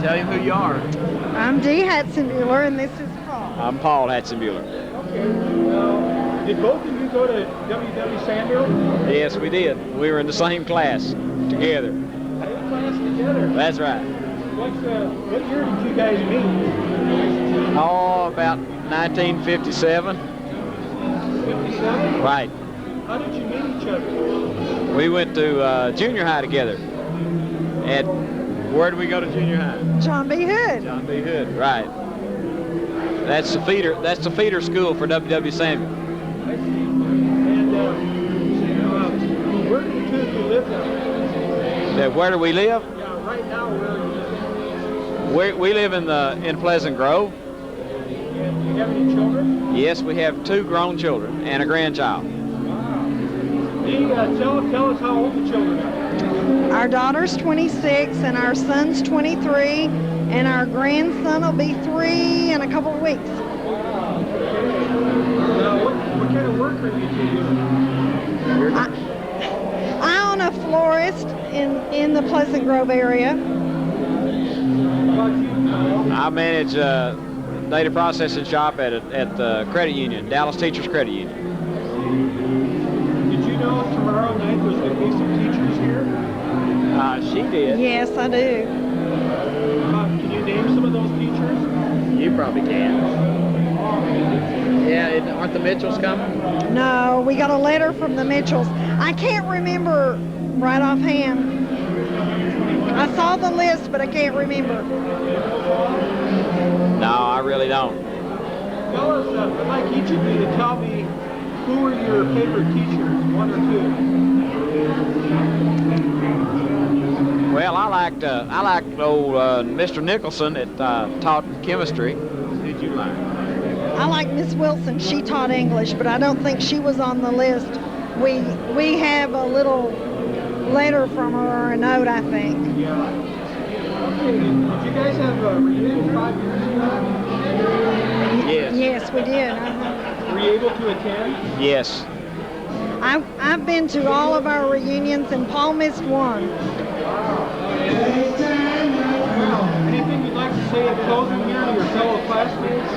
Tell him who you are. I'm Dee Hatzenbuehler, and this is Paul. I'm Paul Hatzenbuehler. Okay. Did both of you go to W.W. Samuell? Yes, we did. We were in the same class together. Same class together? That's right. What year did you guys meet? Oh, about 1957. 57? Right. How did you meet each other? We went to junior high together. Where did we go to junior high? John B. Hood. John B. Hood, right. That's the feeder. That's the feeder school for W.W. Samuell. I see. And where do the two of you live now? Where do we live? Yeah, right now where do you live? We live in Pleasant Grove. And do you have any children? Yes, we have 2 grown children and a grandchild. Wow. Dee, tell us how old the children are. Our daughter's 26, and our son's 23, and our grandson will be 3 in a couple of weeks. Wow. Now, what kind of work are you doing? I own a florist in the Pleasant Grove area. I manage a data processing shop at the credit union, Dallas Teachers Credit Union. Did you know tomorrow night there's going to be some teachers here? She did. Yes, I do. Can you name some of those teachers? You probably can. Yeah, aren't the Mitchells coming? No, we got a letter from the Mitchells. I can't remember right offhand. I saw the list, but I can't remember. No, I really don't. Tell us, I'd like each of you to tell me who were your favorite teachers, 1 or 2. Well, I liked old Mr. Nicholson that taught chemistry. Who did you like? I like Miss Wilson. She taught English, but I don't think she was on the list. We have a little letter from her, or a note, I think. Yeah. Okay, did you guys have a reunion 5 years ago? Yes. Yes, we did. Uh-huh. Were you able to attend? Yes. I've been to all of our reunions, and Paul missed one. Anything you'd like to say in closing here to your fellow classmates?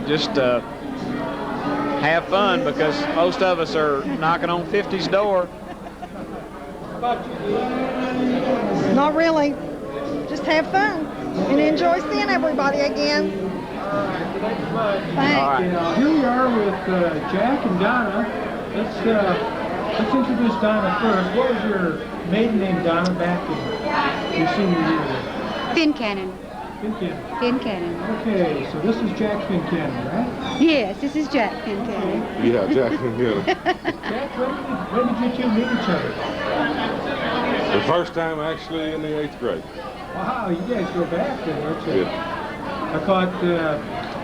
Just have fun, because most of us are knocking on 50's door. How about you, Dee? Not really. Just have fun and enjoy seeing everybody again. All right, thanks much. Thanks. All right. Here we are with Jack and Donna. Let's introduce Donna first. What was your maiden name, Donna, back in your senior year? Fincannon. Fincannon. Fincannon. Okay, so this is Jack Fincannon, right? Yes, this is Jack Fincannon. Yeah, Jack Samuell. Jack, when did you two meet each other? The first time actually in the 8th grade. Wow, you guys go back then, don't you? Yeah. I thought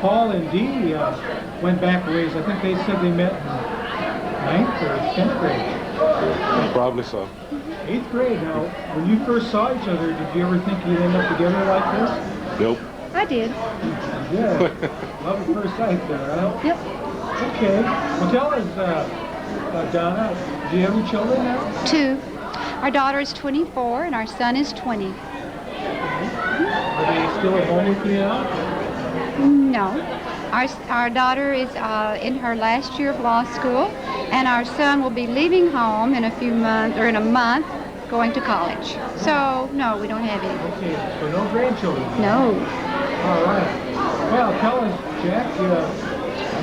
Paul and Dee went back a ways. I think they said they met in 9th or 10th grade. Probably so. 8th grade. Now, when you first saw each other, did you ever think you'd end up together like this? Nope. I did. Yeah. Love at first sight there, right? Yep. Okay. Well, tell us, Donna, do you have any children now? 2. Our daughter is 24 and our son is 20. Are they still at home with you now? No. Our daughter is in her last year of law school, and our son will be leaving home in a few months, or in a month, going to college. So, no, we don't have any. Okay, so no grandchildren? No. All right. Well, tell us, Jack, I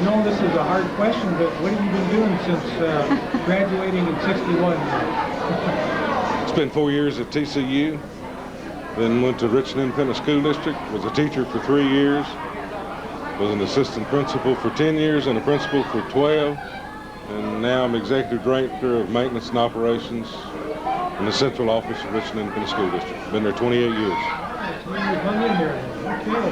know this is a hard question, but what have you been doing since graduating in 61? Spent 4 years at TCU, then went to Richland Independent School District, was a teacher for 3 years, was an assistant principal for 10 years and a principal for 12, and now I'm executive director of maintenance and operations in the central office of Richland Independent School District. Been there 28 years. So you hung in there. Okay.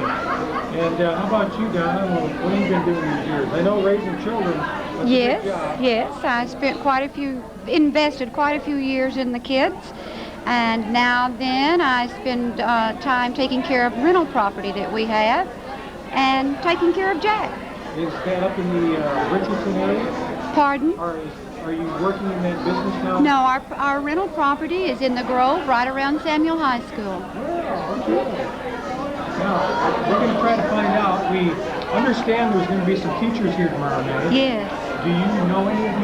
And how about you, Donna? Well, what have you been doing these years? I know raising children. That's a big job. Yes. I invested quite a few years in the kids. And now then I spend time taking care of rental property that we have and taking care of Jack. Is that up in the Richardson area? Pardon? Or Are you working in that business now? No, our rental property is in the Grove, right around Samuell High School. Oh, okay. Now, we're going to try to find out. We understand there's going to be some teachers here tomorrow night. Yes. Do you know any of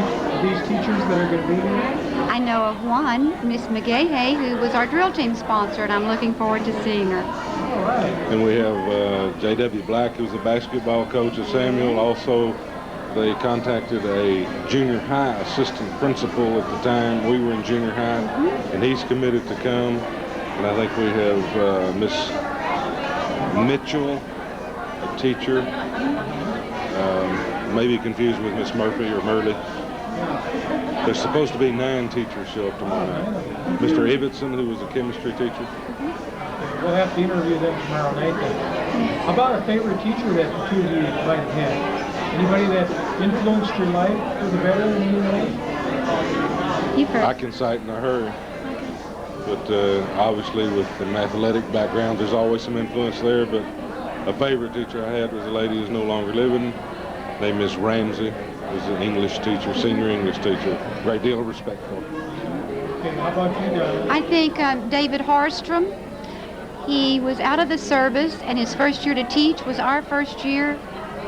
these teachers that are going to be here? I know of one, Miss McGahey, who was our drill team sponsor, and I'm looking forward to seeing her. All right. And we have J.W. Black, who's the basketball coach at Samuell. Also, they contacted a junior high assistant principal at the time. We were in junior high, and he's committed to come. And I think we have Miss Mitchell, a teacher, maybe confused with Miss Murphy or Murley. There's supposed to be 9 teachers show up tomorrow night. Mr. Ibbotson, who was a chemistry teacher. We'll have to interview them tomorrow night then. How about a favorite teacher that the two of you might have had? Anybody that influenced your life for the better in any way? You've heard. I can cite in a hurry. But obviously with an athletic background, there's always some influence there. But a favorite teacher I had was a lady who's no longer living, named Miss Ramsey. Was an English teacher, senior English teacher. Great deal of respect for her. Okay, how about you, Donna? I think David Harstrom. He was out of the service, and his first year to teach was our first year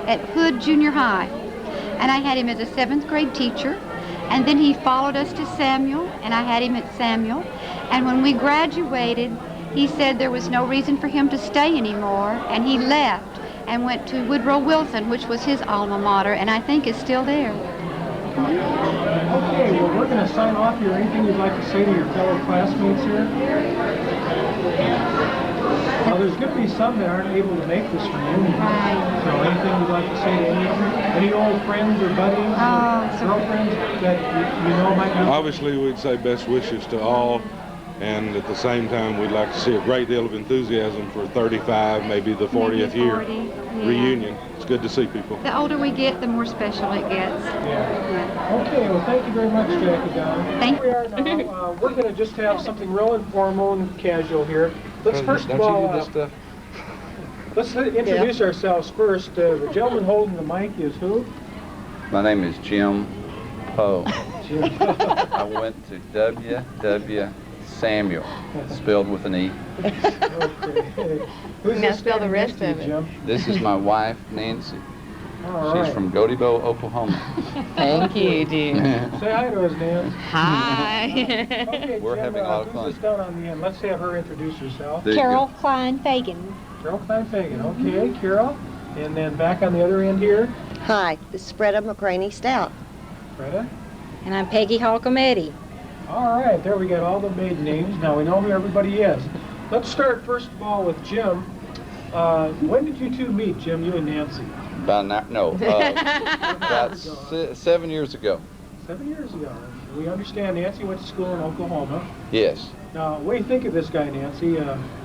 at Hood Junior High. And I had him as a 7th grade teacher. And then he followed us to Samuell, and I had him at Samuell. And when we graduated, he said there was no reason for him to stay anymore, and he left and went to Woodrow Wilson, which was his alma mater, and I think is still there. Okay, well, we're going to sign off here. Anything you'd like to say to your fellow classmates here? Well, there's going to be some that aren't able to make this reunion. Right. So anything you'd like to say to any of them? Any old friends or buddies or girlfriends that you know might not? Obviously, we'd say best wishes to all. And at the same time, we'd like to see a great deal of enthusiasm for 35, maybe the 40th year reunion. It's good to see people. The older we get, the more special it gets. Yeah. Okay, well, thank you very much, Jackie Donna. Thank Here we are now. We're going to just have something real informal and casual here. Let's first of all, let's introduce ourselves first. The gentleman holding the mic is who? My name is Jim Poe. Jim. I went to W.W. Samuel, spelled with an E. Okay. Who's Now this spell the standing rest next to you, of it. Jim? This is my wife, Nancy. All She's right. from Godebo, Oklahoma. Thank you, dear. Say hi to us, Nan. Hi. Okay, We're Jim, having a lot of fun. Who's this down on the end? Let's have her introduce herself. There you Carol go. Kline Fagan. Carol Kline Fagan. Okay, Carol. And then back on the other end here, Hi, this is Fredda McCranie Stout. Fredda. And I'm Peggy Holcomb. All right, there we got all the maiden names. Now we know who everybody is. Let's start first of all with Jim. When did you two meet, Jim, you and Nancy? About 7 years ago. 7 years ago. We understand Nancy went to school in Oklahoma. Yes. Now, what do you think of this guy, Nancy?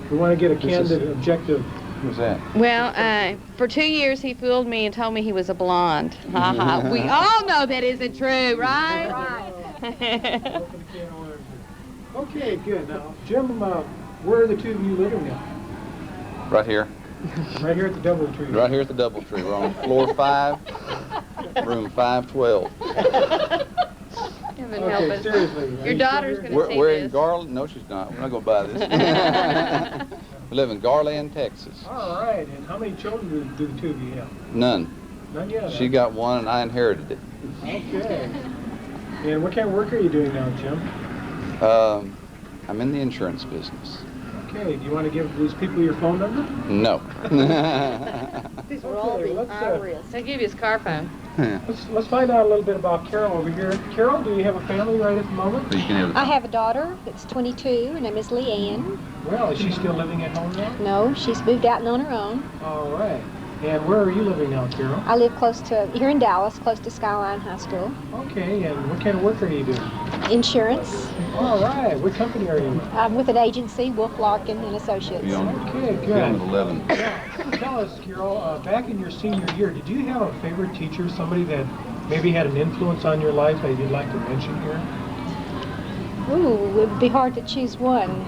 We want to get a candid, objective. Who's that? Well, for 2 years he fooled me and told me he was a blonde. Ha ha. We all know that isn't true, right? Right. Open a can of worms here. Okay, good. Now, Jim, where are the two of you living now? Right here. Right here at the Doubletree. Right here at the Doubletree. We're on floor 5, room 512. Heaven help Okay, us. seriously. are Your you daughter's still gonna here? see We're in this. Garland. No, she's not. We're not going to buy this. We live in Garland, Texas. All right, and how many children do the two of you have? None. None yet. She got one and I inherited it. Okay. And what kind of work are you doing now, Jim? I'm in the insurance business. Okay, do you want to give these people your phone number? No. These were all Okay, the let's, IRS. I'll give you his car phone. Let's find out a little bit about Carol over here. Carol, do you have a family right at the moment? You can have it. I have a daughter that's 22. Her name is Leanne. Well, is she still living at home now? No, she's moved out and on her own. All right. And where are you living now, Carol? I live here in Dallas, close to Skyline High School. Okay, and what kind of work are you doing? Insurance. All right. What company are you with? I'm with an agency, Wolf Larkin and Associates. You're on, Okay, you're on good. 11. Tell us, Carol, back in your senior year, did you have a favorite teacher, somebody that maybe had an influence on your life that you'd like to mention here? Ooh, it would be hard to choose one.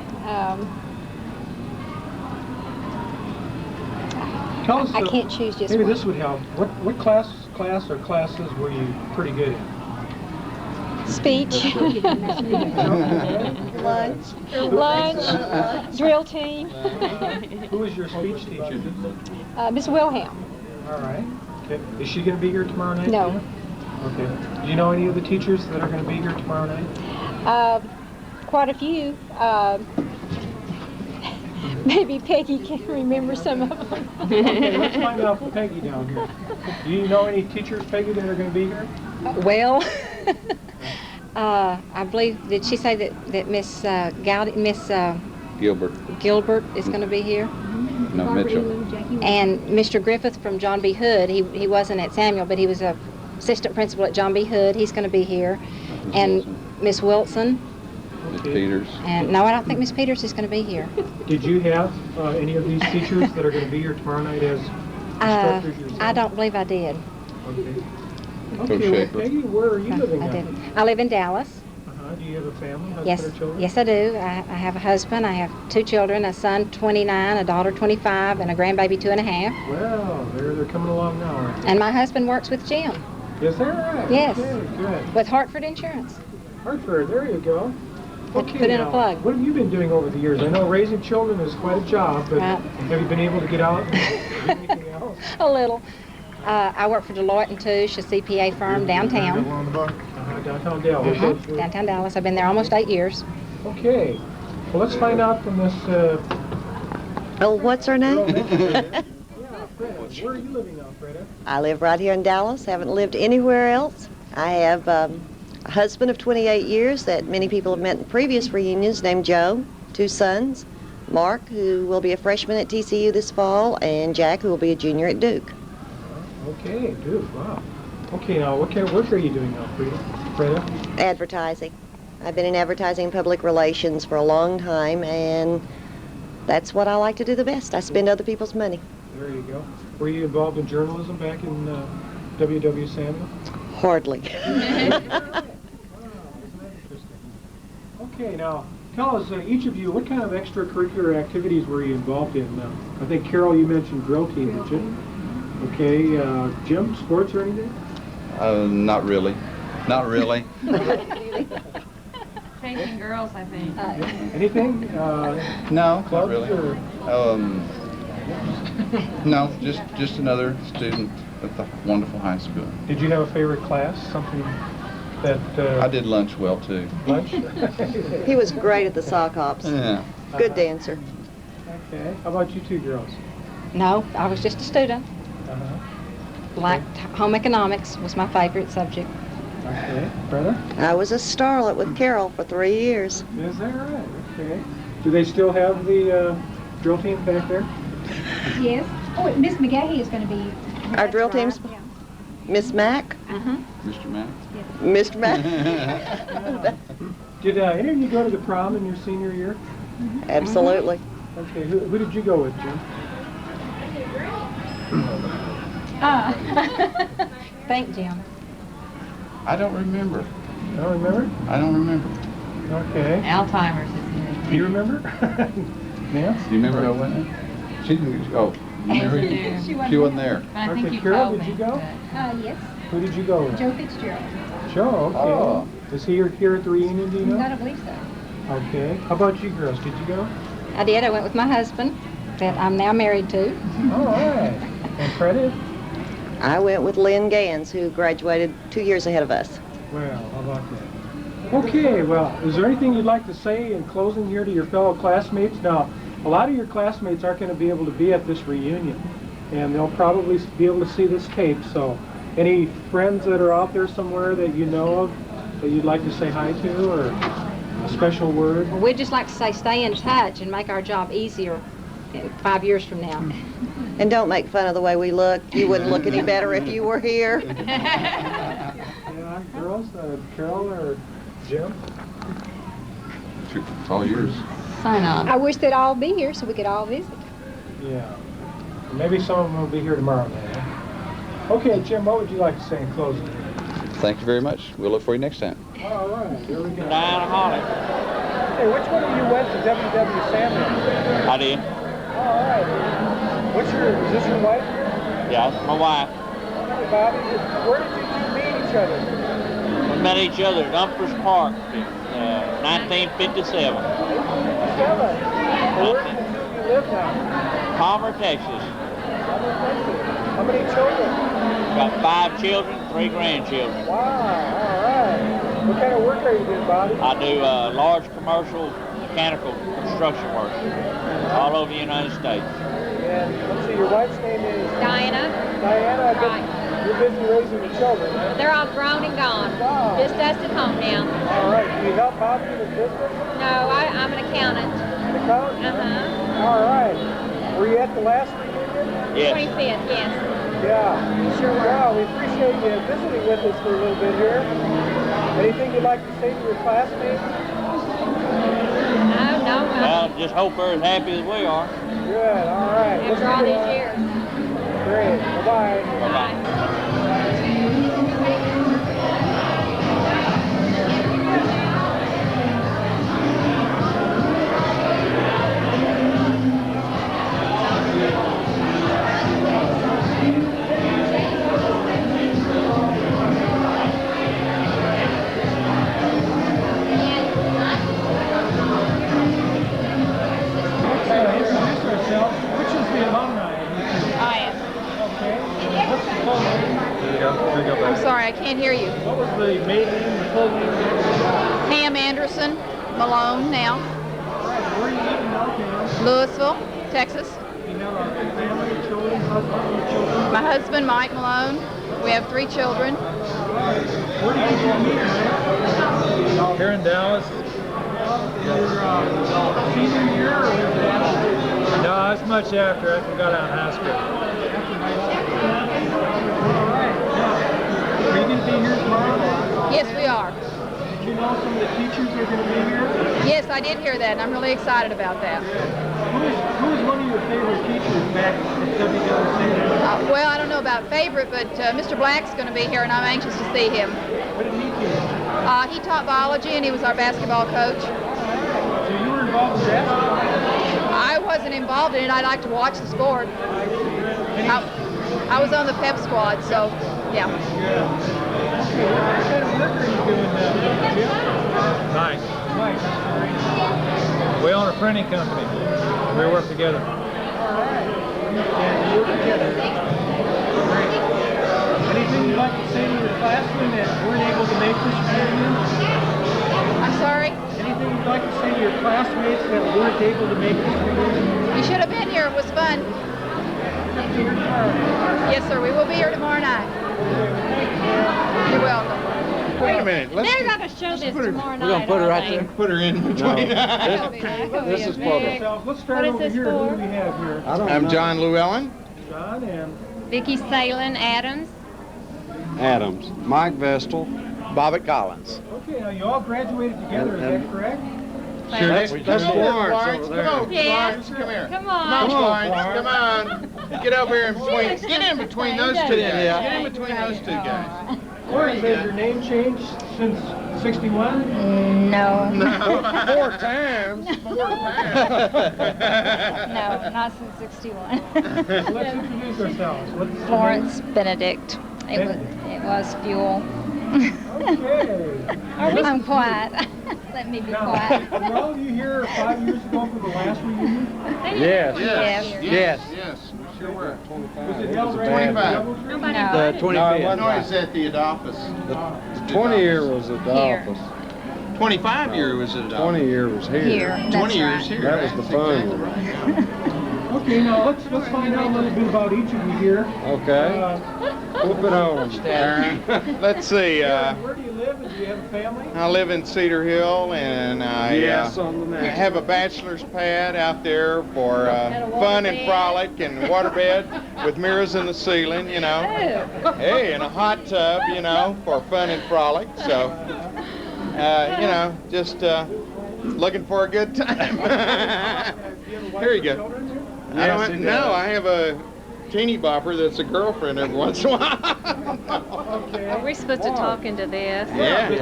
Tell us. I can't choose just Maybe one. this would help. What class or classes were you pretty good in? Speech. Lunch. Drill team. Who is your speech teacher? Miss Wilhelm. All right. Okay. Is she going to be here tomorrow night? No. Okay. Do you know any of the teachers that are going to be here tomorrow night? Quite a few. Maybe Peggy can remember some of them. Okay, let's find out from Peggy down here. Do you know any teachers, Peggy, that are going to be here? Well, I believe, did she say that Miss Gilbert is going to be here? No, Mitchell. And Mr. Griffith from John B. Hood, he wasn't at Samuel, but he was a assistant principal at John B. Hood. He's going to be here. And Miss Wilson. Miss Peters. And no, I don't think Miss Peters is going to be here. Did you have any of these teachers that are going to be here tomorrow night as instructors yourself? I don't believe I did. Okay. Okay, well, Peggy, where are you living now? I didn't. I live in Dallas. Do you have a family, husband Yes, or children? yes, I do. I have a husband. I have 2 children, a son 29, a daughter 25, and a grandbaby 2.5. Well, they're coming along now, aren't they? And my husband works with Jim. Is that right? Yes. Okay, good. With Hartford Insurance. Hartford, there you go. Okay, put in now, a plug. what have you been doing over the years? I know raising children is quite a job, but have you been able to get out and do anything else? A little. I work for Deloitte & Touche, a CPA firm downtown. Downtown Dallas. Downtown Dallas. I've been there almost 8 years. Okay. Well, let's find out from this. Oh, what's her name? Fredda. Where are you living now, Fredda? I live right here in Dallas. Haven't lived anywhere else. I have a husband of 28 years that many people have met in previous reunions named Joe, 2 sons, Mark, who will be a freshman at TCU this fall, and Jack, who will be a junior at Duke. Okay, Duke, wow. Okay, now what kind of work are you doing now, Fredda? Advertising. I've been in advertising and public relations for a long time, and that's what I like to do the best. I spend other people's money. There you go. Were you involved in journalism back in W.W. Samuell? Hardly. Okay, now tell us, each of you, what kind of extracurricular activities were you involved in? I think, Carol, you mentioned drill team, did you? Okay, Jim, sports or anything? Not really. Not really. Chasing girls, I think. Anything? No, not clubs really. or? No, just another student at the wonderful high school. Did you have a favorite class? Something that... I did lunch well, too. Lunch? He was great at the sock hops. Yeah. Good dancer. Okay. How about you 2 girls? No, I was just a student. Liked home economics was my favorite subject. Okay. Brother? I was a starlet with Carol for 3 years. Is that right? Okay. Do they still have the drill team back there? Yes. Oh, Miss McGahee is going to be. Our drill team's Yeah. Miss Mack. Mr. Matt? Mr. Mack. Did any of you go to the prom in your senior year? Absolutely. Okay. Who did you go with, Jim? Thank Jim. I don't remember. You don't remember? I don't remember. Okay. Alzheimer's is Do you remember? Nance? Do you remember who I went with? She didn't. Oh, you remember? She wasn't there. I think Okay, you Carol, told did me. you go? Yes. Who did you go with? Joe Fitzgerald. Joe, okay. Oh. Is he here at the reunion, do you know? I don't believe so. Okay. How about you girls? Did you go? I did. I went with my husband that I'm now married to. All right. And Fredda? I went with Lynn Gans, who graduated 2 years ahead of us. Well, how about that? Okay, well, is there anything you'd like to say in closing here to your fellow classmates? Now, a lot of your classmates aren't going to be able to be at this reunion, and they'll probably be able to see this tape, so any friends that are out there somewhere that you know of that you'd like to say hi to, or a special word? Well, we'd just like to say stay in touch and make our job easier 5 years from now. And don't make fun of the way we look. You wouldn't look any better if you were here. Yeah, girls, Carol or Jim? It's all yours. Sign on. I wish they'd all be here so we could all visit. Yeah. Maybe some of them will be here tomorrow night. Huh? Okay, Jim, what would you like to say in closing? Thank you very much. We'll look for you next time. All right, here we go. Diana Holly. Hey, which one of you went to W.W. Samuell? I did. All right. Is this your wife here? Yeah, my wife. Hey, Bobby, where did you two meet each other? met each other at Umpers Park in 1957. Where do you live now? Palmer, Texas. How many children? Got 5 children, 3 grandchildren. Wow, all right. What kind of work are you doing, Bobby? I do large commercial mechanical construction work all over the United States. And let's see, your wife's name is? Diana. Diana, Right. you're busy raising the children, right? They're all grown and gone. Wow. Just us at home now. All right, do you help Bobby in his business? No, I'm an accountant. An accountant? Uh-huh. All right. Were you at the last reunion? Yes. 25th, yes. Yeah. Sure were. Wow, we appreciate you visiting with us for a little bit here. Anything you'd like to say to your classmates? No. Well, just hope they're as happy as we are. Good, all right. After all these years. Great, bye-bye. Bye-bye. Introduce ourselves. Which is the alumni? I am. Okay. What's the full name? I'm sorry, I can't hear you. What was the maiden name, the full name? Pam Anderson, Malone now. All right, where are you living now, Pam? Louisville, Texas. You have a family, children, husband, and children? My husband, Mike Malone. We have 3 children. Where did you meet, man? Here in Dallas. Your senior year or was it after? No, that's much after I got out of high school. After high school. All right. Now, are you going to be here tomorrow? Yes, we are. Did you know some of the teachers are going to be here? Yes, I did hear that, and I'm really excited about that. Who is one of your favorite teachers back at WWC? Well, I don't know about favorite, but Mr. Black's going to be here, and I'm anxious to see him. What did he teach? He taught biology, and he was our basketball coach. So you were involved in basketball? I wasn't involved in it. I like to watch the sport. I was on the pep squad, so yeah. Okay, what kind of work are you doing now, Jim? Mike. Mike, I'm sorry. We own a printing company. We work together. All right. And you work together. Great. Anything you'd like to say to your classmen that weren't able to make this reunion? I'm sorry? Anything you'd like to say to your classmates that weren't able to make this reunion? You should have been here. It was fun. Yes, sir. We will be here tomorrow night. You're welcome. Wait a minute. They're going to show this tomorrow night. We're going to put her right aren't there. Put her in between. This is public. Let's start What is over this here. for? Who do we have here? I'm John Lewallen. John and Vicky, Salin, Adams. Adams, Mike Vestal, Bobby Collins. okay, now you all graduated together, is that correct? Sure, that's Florence over there. Come on, Yes. Florence, come here. Come Come on, on. Florence, come on. Get over here in between. Get in between those two guys. Yeah. Get in between those two guys. Florence, has your name changed since 61? No. No. 4 times. 4 times. No, not since 61. Let's introduce ourselves. What's the Florence Benedict. It was Fewell. name? Okay. I'm quiet. Let me be Now, quiet. were all of you here 5 years ago for the last reunion? Yes. Yes. Yes. Yes, we sure were. Was it held right at the 25. Doubletree? No. The 25th. No, it's at the Adolphus. The 20 year was at the Here. office. 25 year was at Adolphus. 20 year was here. Here. That's 20 years right. here. That was the fun That's one. exactly right. Okay, now let's find out a little bit about each of you here. Okay. Whoop it on. Let's see. Where do you live and do you have a family? I live in Cedar Hill, and I Yes, on the map. have a bachelor's pad out there for fun and frolic and waterbed with mirrors in the ceiling, you know. Hey, and a hot tub, you know, for fun and frolic. So, you know, just looking for a good time. Here you go. I don't know. I have a teeny bopper that's a girlfriend every once in a while. Are we supposed to talk into this? Yeah. Just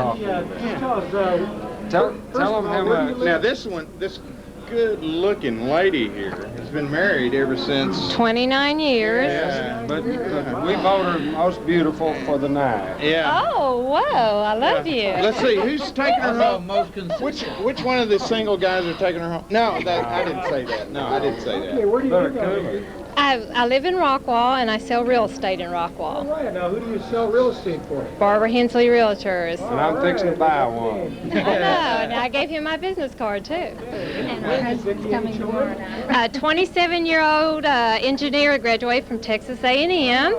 tell us, Tell them how much. Now this one, this good-looking lady here. Has been married ever since. 29 years. Yeah. But we voted her most beautiful for the night. Yeah. Oh, whoa, I love you. Let's see, who's taking her home? Which one of the single guys are taking her home? No, I didn't say that. No, I didn't say that. Okay, where do you live? I live in Rockwall, and I sell real estate in All Rockwall. right, now who do you sell real estate for? Barbara Hensley Realtors. And I'm fixing to buy one. I know, and I gave him my business card, too. And her husband's coming tomorrow night. A 27-year-old engineer graduated from Texas A&M,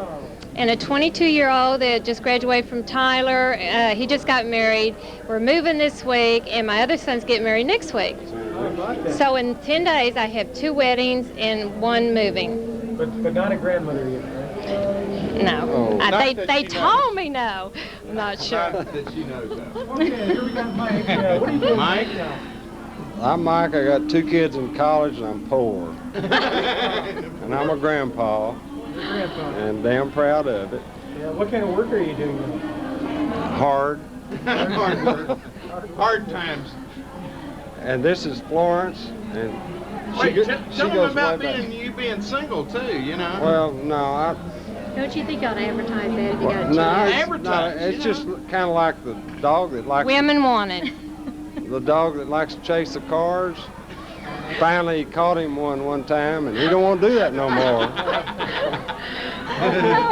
and a 22-year-old that just graduated from Tyler. He just got married. We're moving this week, and my other son's getting married next week. So in 10 days, I have 2 weddings and 1 moving. But not a grandmother yet, right? No. They told me no. I'm not sure. Not that she knows of. Okay, here we got Mike. What are you doing Mike? now? I'm Mike. I got 2 kids in college, and I'm poor. And I'm a grandpa, Your grandpa. and damn proud of it. Yeah, what kind of work are you doing now? Hard. Hard work. Hard times. And this is Florence, and Wait, she tell them goes about way back. you being single too, you know. Well, no, Don't you think you ought to advertise that if you got a no, chance? it's just kind of like the dog that likes Women wanted. the dog that likes to chase the cars. Finally, he caught him one time, and he don't want to do that no more.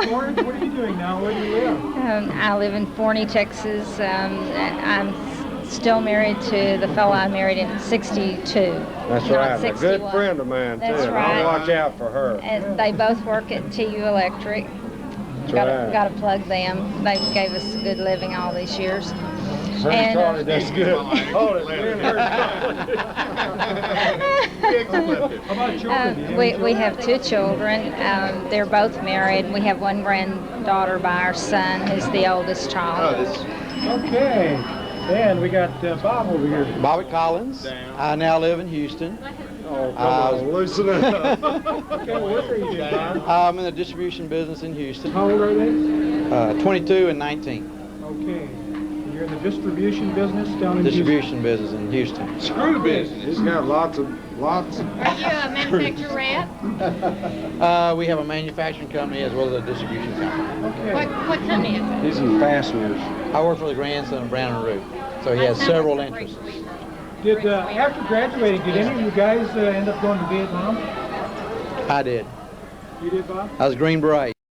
Florence, what are you doing now? Where do you live? I live in Forney, Texas. I'm still married to the fellow I married in '62. That's not right. A 61. good friend of mine, That's too. right. I'll watch out for her. And they both work at TU Electric. Got to plug them. They gave us a good living all these years. Her Charlie does good. Hold it. How about children? We have 2 children. They're both married. We have 1 granddaughter by our son, who's the oldest child. Okay. And we got Bob over here. Bobby Collins. I now live in Houston. Oh, come on, loosen it up. What kind of work are you doing, Bob? I'm in the distribution business in Houston. How old are they? 22 and 19. Okay. You're in the distribution business down in Distribution business in Houston. Screw business. He's got lots of. Are you a manufacturer rep? We have a manufacturing company as well as a distribution company. Okay. What company is it? He's in fasteners. I work for the grandson of Brown and Root, so he has several interests. Did after graduating, did any of you guys end up going to Vietnam? I did. You did, Bob? I was Green Beret.